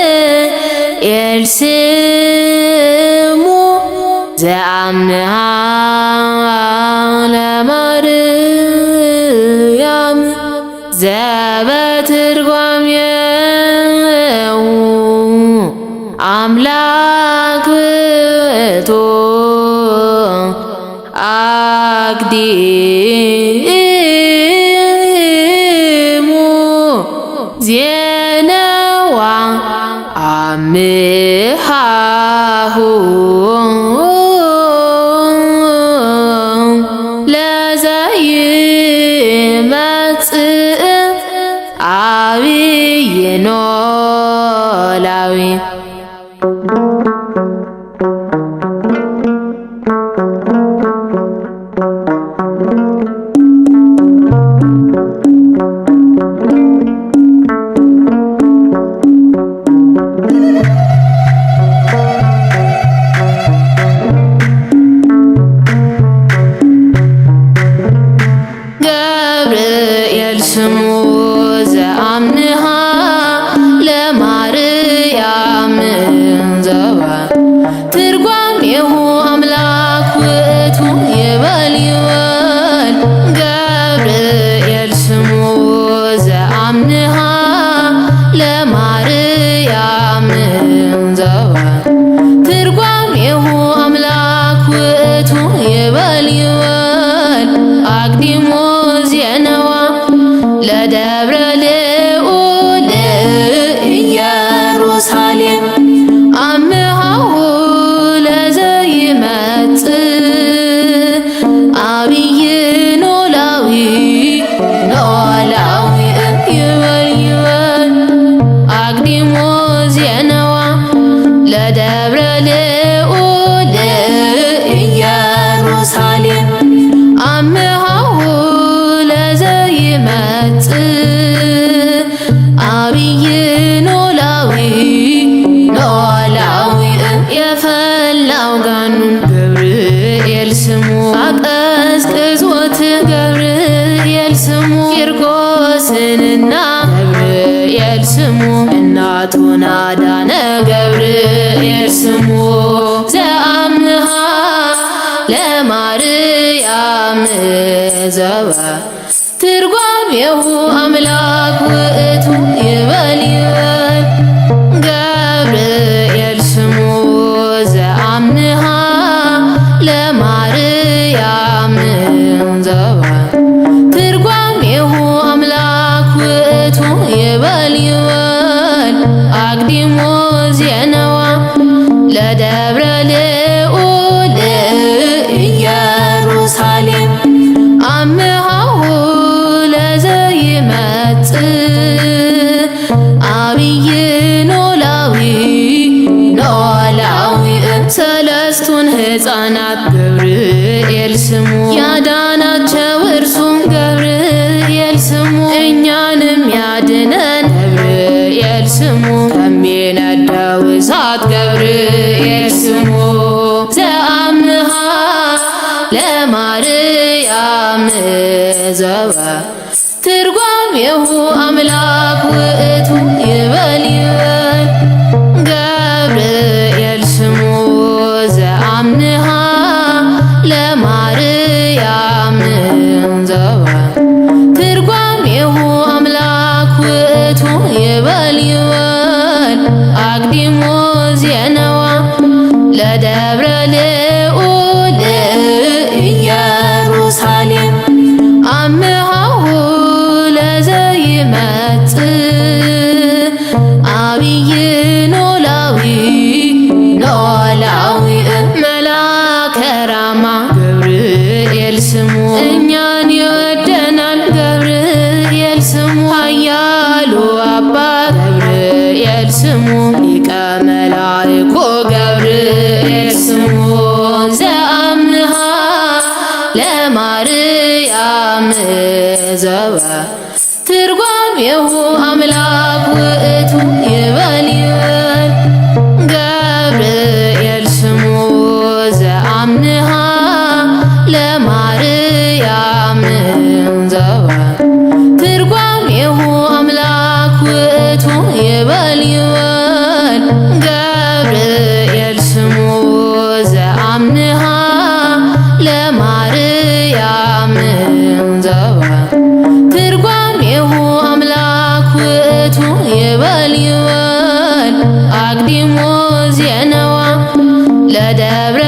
ገብርኤል ስሙ ዘአምሃ ለማርያም ዘበትርጓሜው አምላክ ውእቱ አቅዲሙ ዜነዋ አምሃሁ ለዘይመጽእ አብይ ኖላዊ ገብርኤል ስሙ ዘአምሃ ለማርያም ዘበትርጓሜሁ አምላክ ውእቱ ይበል ይበል። ገብርኤል ስሙ ዘአምሃ ለማርያም ዘበትርጓሜሁ አምላክ ውእቱ ይበል ይበል። አቅዲሙ ዜነዋ ለደብረ ልዑል ኢየሩሳሌም አምሃሁ ለዘይመጽእ አብይ ኖላዊ ይበል ይበል። አቅዲሙ ዜነዋ ለደብረ ልዑል ኢየሩሳሌም አምሃሁ ለዘይመጽእ አብይ ኖላዊ የፈላው ጋኑን ገብርኤል ስሙ አቀዝቅዞት ገብርኤል ስሙ ቂርቆስንና ገብርኤል ስሙ እናቱን አዳነ ገብርኤል ስሙ ዘአምሃ ለማርያም ዘበትርጓሜሁ አምላክ ውእቱ ይበል ይበል። ገብርኤል ስሙ ዘአምሃ ለማርያም ዘበትርጓሜሁ አምላክ ውእቱ ይበል ይበል። አቅዲሙ ዜነዋ ለደብረ ልዑል ኢየሩሳሌም አምሃሁ ለዘይመጽእ አብይ ኖላዊ ሰለስቱን ሕፃናት ገብርኤል ስሙ ያዳናቸው እርሱም ገብርኤል ስሙ እኛንም ያድነን ገብርኤል ስሙ ከሚነደው እሳት ገብርኤል ስሙ ዘአምሃ ለማርያም ዘበትርጓሜሁ አምላክ ውእቱ ይበል ይበል። ገብርኤል ስሙ ዘአምሃ ለማርያም ዘበትርጓሜሁ አምላክ ውእቱ ይበል ይበል። አቅዲሙ ዜነዋ ለደብረ ልዑል ኢየሩሳሌም አምሃሁ ለዘይመጽእ አብይ ኖላዊ መልአከ ራማ ገብርኤል ስሙ እኛን ይወደናል ገብርኤል ስሙ ኃያሉ አባት ገብርኤል ስሙ ሊቀ መላእክት ገብርኤል ስሙ ዘአምሃ ለማርያም ዘበትርጓሜሁ አምላክ ውእቱ ይበል ይበል። ገብርኤል ስሙ ዘአምሃ ለማርያም ዘበትርጓሜሁ በደብረ